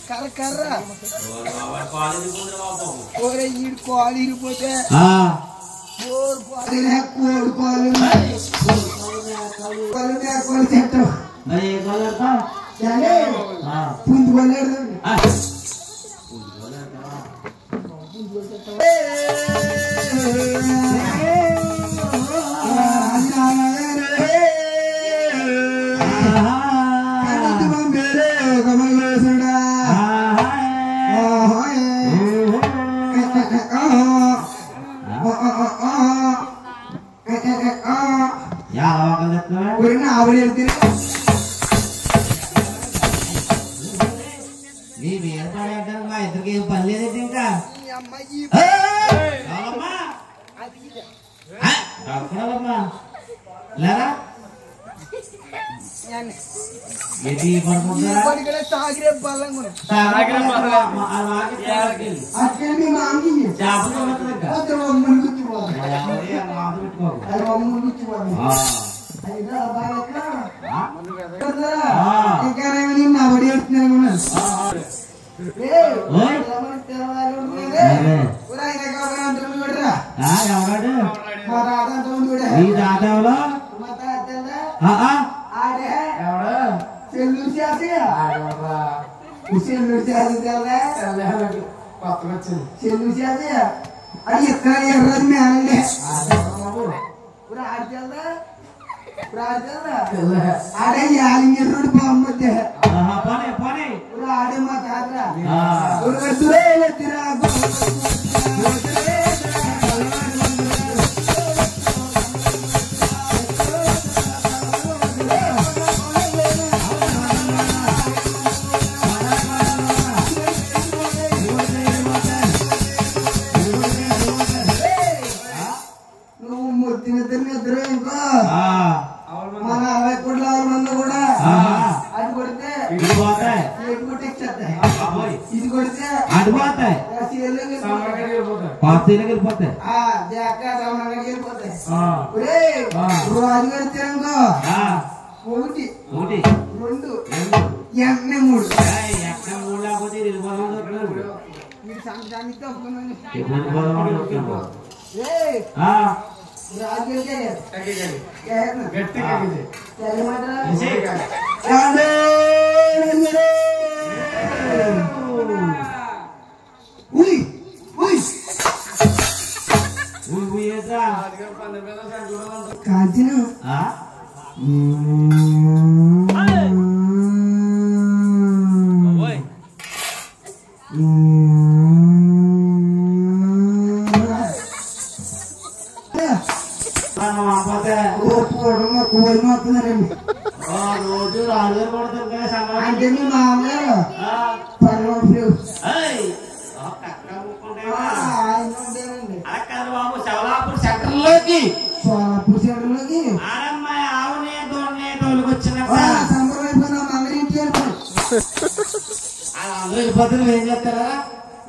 కర్ర కర్ర ఈ కాలు ఇరిపోతే కోడి పాలు చెట్టు పుంజు కొలేడు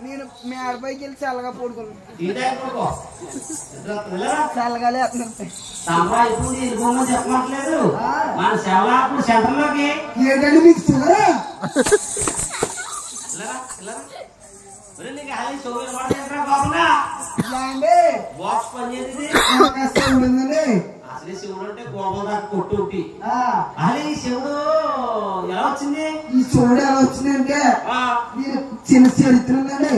నేను మీ ఆడపైకి వెళ్ళి చల్లగా పడుకున్నాను చల్లగాలే చెప్పట్లేదు మన శవలాపూర్ సెంటర్ లోకి ఏంటంటే మీకు చూడరా అసలు శివుడు అంటే గోపం దాకా కొట్టి అదే శివుడు ఎలా వచ్చింది ఈ శివుడు ఎలా వచ్చిందంటే చిన్న చరిత్ర ఉందండి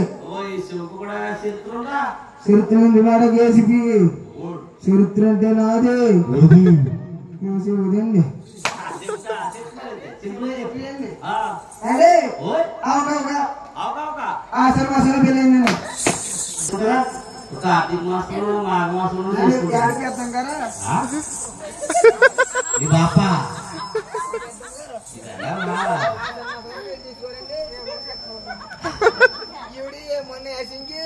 శివుకు కూడా చరిత్ర ఉందా చరిత్ర ఉంది మేడం కేసీపీ చరిత్ర అంటే నాది శివుడండి ఆషాఢ మాసంలో పెళ్ళైందండి కార్తీక మాసంలో మాఘ మాసంలో అర్థం కదా బాపా మొన్న వేసింకి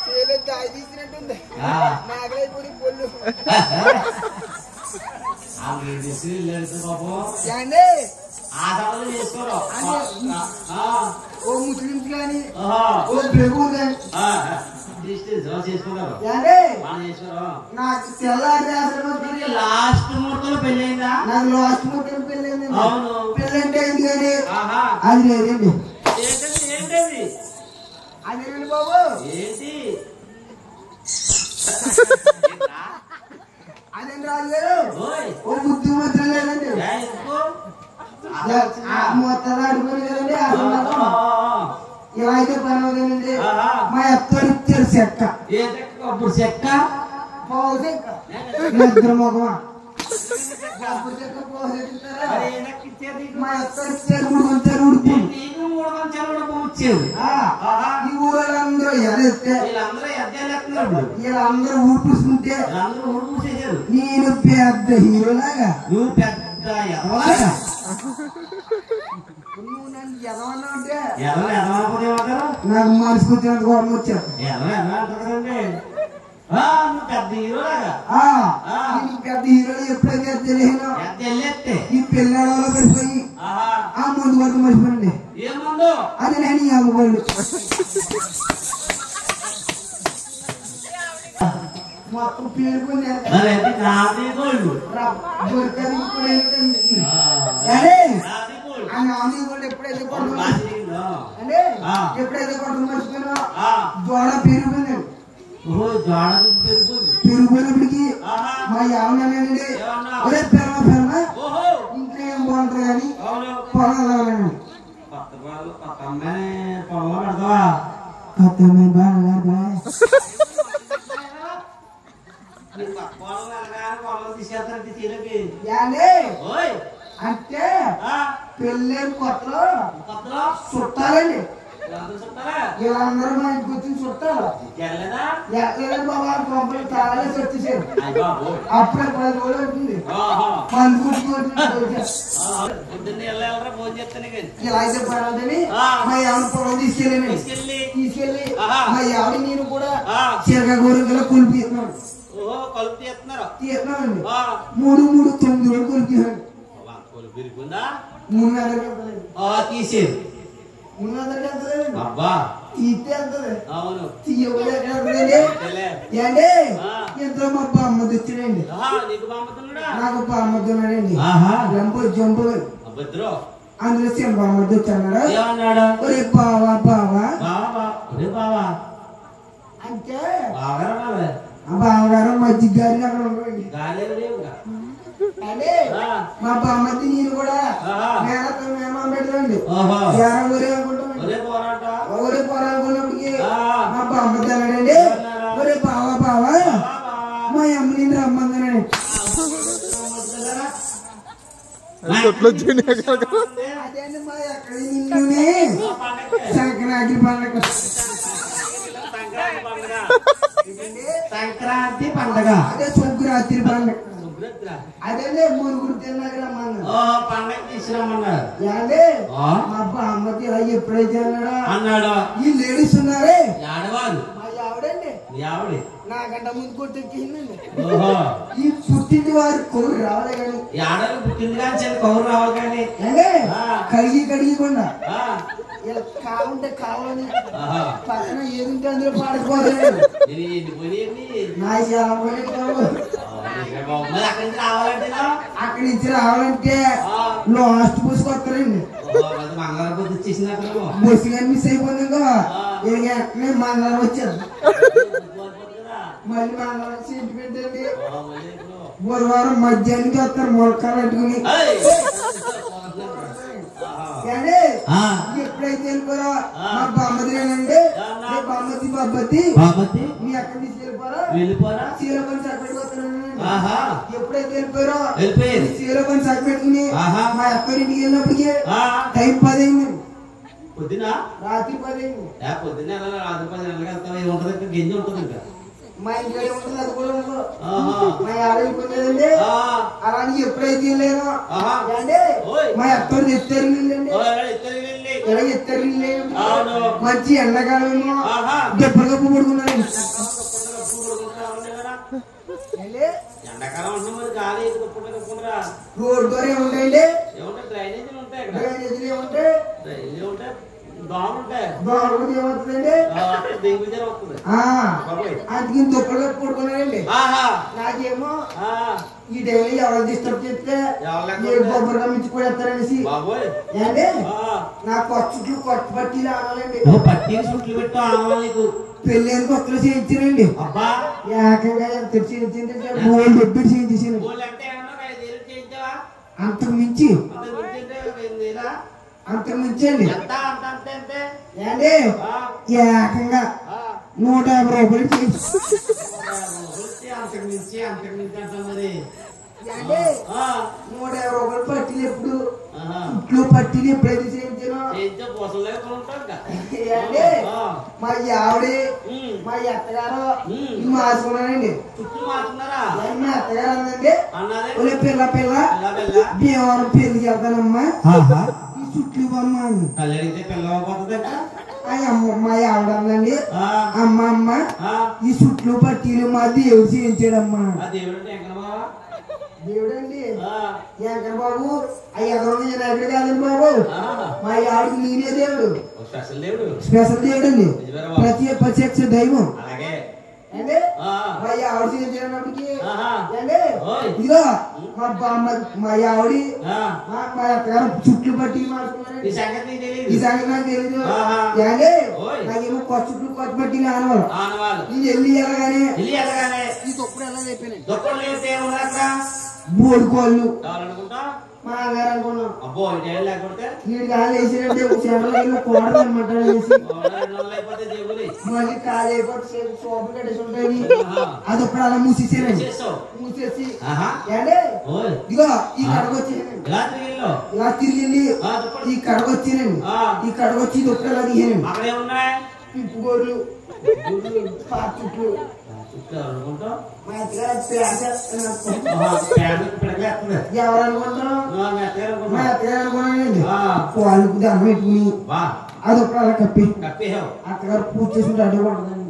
సేలు దాయి తీసినట్టుంది నాగలైపోయి పొల్లు ఓ ముస్లిమ్స్ కానీ ఓ బ్రెగూర్ కానీ నాకు తెల్లారి లాస్ట్ ముహూర్తంలో పెళ్లి నాకు లాస్ట్ మొత్తం పెళ్ళండి. అవును. పెళ్ళంటే ఎందుకని ఆహా. అది లేదండి. ఏంటది అదేనండి బాబు. ఏంటి అదేంటి రాజుగారు ఓయ్ ఓ బుద్ధి మాత్రం లేదండి. మొత్తం అడుగుని కదండి. ఏమైతే పని అవుతుందండి. మా ఎత్తడి ఇచ్చారు చెక్క. ఏ చెక్క? అప్పుడు చెక్క పావు చెక్క నిద్ర మొగమా అప్పుడు చెక్క పావు చెప్తారా? మా ఎత్తడి ఇచ్చారు 3 గంటలు ఉడుతుంది. నీకు 3 గంటలు కూడా పూర్చేది. ఈ ఊరందరూ ఎదేస్తే వీళ్ళందరూ ఎద్దేలేస్తున్నారు. వీళ్ళందరూ ఊపిస్తుంటే వీళ్ళందరూ ఊరు పూసేసారు. నేను పెద్ద హీరోలాగా నువ్వు పెద్ద ఎదవలాగా. నువ్వు నన్ను ఎదవన్నా అంటే ఎదవ ఎదవకపోతేమంటారు? నాకు మనసుకు వచ్చినంత కోపం వచ్చారు. ఎదవ ఎదవ అంటారండి. నువ్వు పెద్ద హీరోలాగా. నేను పెద్ద హీరోలు ఎప్పుడైతే తెలియను ఎద్దెళ్ళేస్తే ఈ పిల్లలలో పడిపోయి ఆ ముందు వరకు మర్చిపోండి. ఏముందో అది నేను ఈ అమ్మగోళ్ళు మొత్తం పేరుకుని నాది గోల్డ్. దొరకది ఆ నాది గోళ్ళు ఎప్పుడైతే కొడుకు అంటే ఎప్పుడైతే కొడుకు మర్చిపోయినా దోడ పెరిగిపోయిందండి. పెరిగిపోయినప్పటికీ మా యావనండి ఒరే పెరమ ఇంకా ఏం బాగుంటుంది కానీ పొలం కొత్త బాగా అంటే పెళ్ళి కొత్తలో చుట్టాలండి. వీళ్ళందరూ మా ఇంటికి వచ్చి చుట్టాలు బాబా కొంపలు తాళేసి వచ్చేసారు. అప్పుడే 10 రోజులు అవుతుంది. ఇలా అయితే పడదని మా ఆవిడ పొలం తీసుకెళ్ళి మా ఆవిడ నేను కూడా చీరక గోరింకలో కొలిపిస్తున్నాడు. తీస్తున్నామండి 3 9 రోజులు కొలిపిస్తున్నాడు. 300 తీసేది. 300 ఎంతలేదండి. అబ్బా తీస్తే ఎంతది. అవును. తీయబడి ఎక్కడండి ఏండి ఇంట్లో మా బామ్మది వచ్చినండి. నాకు బామ్మది ఉన్నాడండి. జంపు అందులో చిన్న బామ్మది వచ్చాడు. ఒరే బావా అంటే బావగారు మజ్జిగ గారిని అక్కడ ఉంటాడండి. మా బామ్మది నేను కూడా మేమ పెట్టండి ఊరే అనుకుంటామండి. ఊరే పోరాడుకున్నప్పటికి మా బామ్మది అన్నాడండి ఒరే బావా మా అమ్మ నేను రమ్మందనండి. అదేండి మా ఎక్కడ నిన్నునే సంక్రాంతి పండుగ సంక్రాంతి పండుగ అదే సంక్రాంతి పండుగ అదే మురుగురు తిన్నాక రమ్మన్నారు. పండుగ తీసుకురమ్మన్నారు. మా బామ్మది ఎప్పుడైతే అన్నాడు ఈ లేడీస్ ఉన్నారే ఆడవారు మా ఆవిడండి ఆవిడ నాకంట ముందు కొట్టెక్కిందండి. ఈ పుట్టింది వారి కౌరు రావాలి కానీ ఆడలు పుట్టింది కానీ చిన్న కౌరు రావాలి కానీ కడిగికుండా ఇలా కావుంటే కావాలని పక్కన ఏదుంటే అందులో పాడుకోవాలి. నా అక్కడి నుంచి రావాలంటే లాస్ట్ బస్సుకు వస్తారండి. బస్సు కానీ మిస్ అయిపోయింది వెంటనే మంగళవారం వచ్చారు. మళ్ళీ మంగళవారం సీట్ పెట్టండి. బుధవారం మధ్యాహ్నం వస్తారు మొలకాలు పెట్టుకుని. ఎప్పుడైతే వెళ్ళిపోరా మా బామ్మదిరేనండి బామ్మతి మీ ఎక్కడి నుంచి వెళ్ళిపోరా చీర పని చక్కబెట్టుకొస్తానండి. ఎప్పుడైతే వెళ్ళిపోయారో చీర పని చక్కబెట్టుకుని మా ఎక్కడింటికి వెళ్ళినప్పటికీ టైం 10 అయిందండి. పొద్దున రాత్రి 10 అయింది. పొద్దున్న రాత్రి 10 ఉంటుంది గింజ ఉంటుంది ఇంకా మా ఇంట్లో ఉంటుంది అది కూడా ఉండదు. మా ఆడైపోలేదండి. అలాని ఎప్పుడైతే వెళ్ళానో మా ఎత్తరు ఎత్తరు ఇలా ఎత్తరు మంచి ఎండాకాలమేమో దెబ్బలు కప్పు పడుకున్నానండి. రోడ్ ద్వారా ఏముంటాయండి డ్రైనేజీలు ఏముంటాయి దోమలకి ఏమవుతుందండి అందుకే దుప్పలుగా పడుకున్నానండి నాకేమో ఈ డైలీ ఎవరు డిస్టర్బ్ చేస్తే ఏ కొబ్బరిగా మించిపోయేస్తారనేసి ఏండి నా కొచ్చుట్లు కొత్త పట్టీలు ఆనాలండి పెళ్ళైన కొత్తలు చేయించానండి ఏకంగా ఎంత చేయించిందంటే 3 డబ్బులు చేయించేసాను అంతకు మించి అండి ఏండి ఏకంగా 150 రూపాయలు చేయించి 150 రూపాయలు పట్టీలు ఎప్పుడు ఇట్లు పట్టీలు ఎప్పుడైతే చేయించాను మా ఆవిడే మా అత్తగారు మార్చుకున్నానండి మా అత్తగారు అందండి పిల్ల భీమవరం పెళ్లికి వెళ్తానమ్మా ఈ చుట్లు ఇవ్వమ్మా మా ఆవిడ అందండి అమ్మ ఈ చుట్లు పట్టీలు మా దేవుడు చేయించాడమ్మా దేవుడండి వెంకట బాబు అయ్యగారు ఎక్కడ కాదండి బాబు మా ఆవిడకి నేనే దేవుడు స్పెషల్ దేవుడు అండి ప్రత్యక్ష దైవం అండి మా ఆవిడ చేయించినప్పటికి ఇదిగో మా ఆవిడ మా అత్తగారు చుట్లు పట్టి మార్చుకున్నారండి ఈ సంగతి నాకు తెలీదు ఏండి నాకేమో కొత్త చుట్లు కొత్త పట్టి ఆనవాళ్ళు నేను వెళ్ళి వెళ్ళగానే ఈ తొప్పుడు ఎలా చెప్పాను 3 కోళ్ళు మా గారు అనుకున్నాం వీడు కాలు వేసినట్టే చెమలో కోడలు అనమాట మళ్ళీ కాలు అయిపోతే సోపు కట్టేసి ఉంటాయి అదొప్పుడు అలా మూసేసానండి మూసేసి ఇదిగో ఈ కడకు వచ్చేసానండి ఇలా తిరిగి ఈ కడకు వచ్చానండి ఈ కడకు వచ్చి ఇది ఒప్పుడు అలా తీసానండి పిప్పు గోర్లు పాత చుట్లు మా ఎవరు అనుకుంటాం మా అత్తగారు అనుకున్నానండి వాళ్ళకి దండం పెట్టుకుని అదొక అలా కప్పి అత్తగారు పూజ చేసుకుంటే అడ్డు పడుతుందండి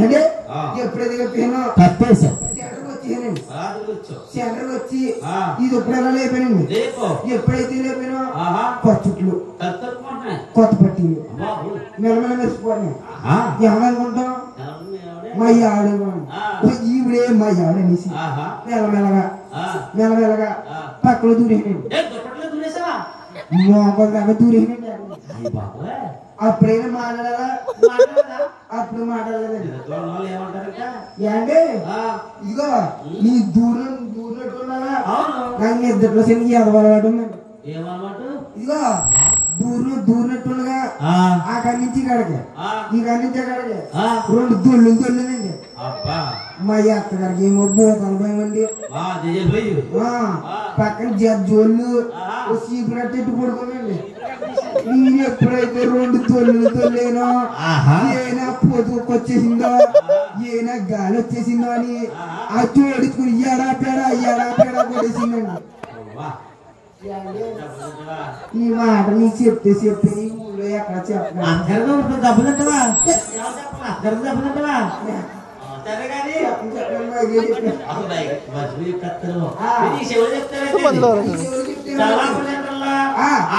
అంటే ఎప్పుడైతే కప్పానో సెంటర్కి వచ్చేసానండి సెంటర్కి వచ్చి ఇది ఎప్పుడు ఎలా లేపానండి ఎప్పుడైతే లేపానో కొత్త చుట్లు కొత్త పట్టీలు మెల్లమెల్ల మెరిసిపోయినాయి ఎవరనుకుంటాం మా ఆవిడ ఈవిడే మా ఆవిడ అనేసి మెల్లమెల్లగా పక్కలో దూరేనండి మోకాలు దాకా దూరేనండి అప్పుడైనా మాట్లాడాలా అప్పుడు మాట్లాడలేదండి ఏంటే ఇదిగో నీ దూరినట్టున్నావా నాకు నిద్రలో శని ఎదవలవాడు ఉందండి ఇదిగో దూరినట్టుగా అక్కడి నుంచి ఇక్కడికి ఇక్కడి నుంచి అక్కడికి 2 దొల్లుందండి మా అత్తగారికి ఏమో బోతాను భయం అండి పక్కన జోళ్ళు సీపునట్టు ఎట్టు పడుకోనండి నేను ఎప్పుడైతే 2 దొల్లేనో ఏనా పొద్దుకొచ్చేసిందో ఏనా గాలి వచ్చేసిందో అని ఆ చూడుకుని ఎడా పేడ కొట్టేసిందండి ఈ మాట నీకు చెప్తే ఈ ఊళ్ళో ఎక్కడ చెప్పలేదు డబ్బులంటవా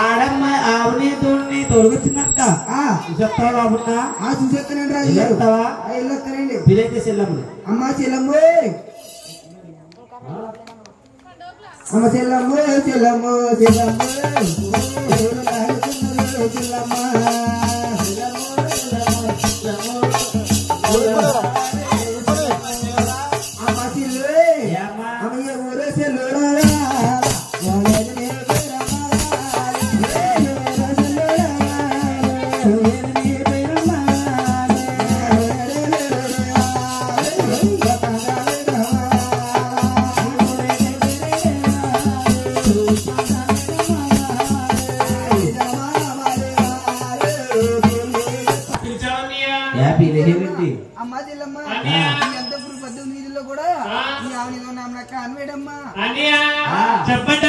ఆడమ్మాయి తొలగొచ్చిందంట చెప్తావా బాబున్నా చూసేస్తానండి చెప్తావా వెళ్ళొస్తానండి మీరైతే చెల్లమ్మ అమ్మా చెల్లమ్మ అమ్మ చెల్లమ్మ చెల్లమ్మ చెల్లమ్మ చెప్పండి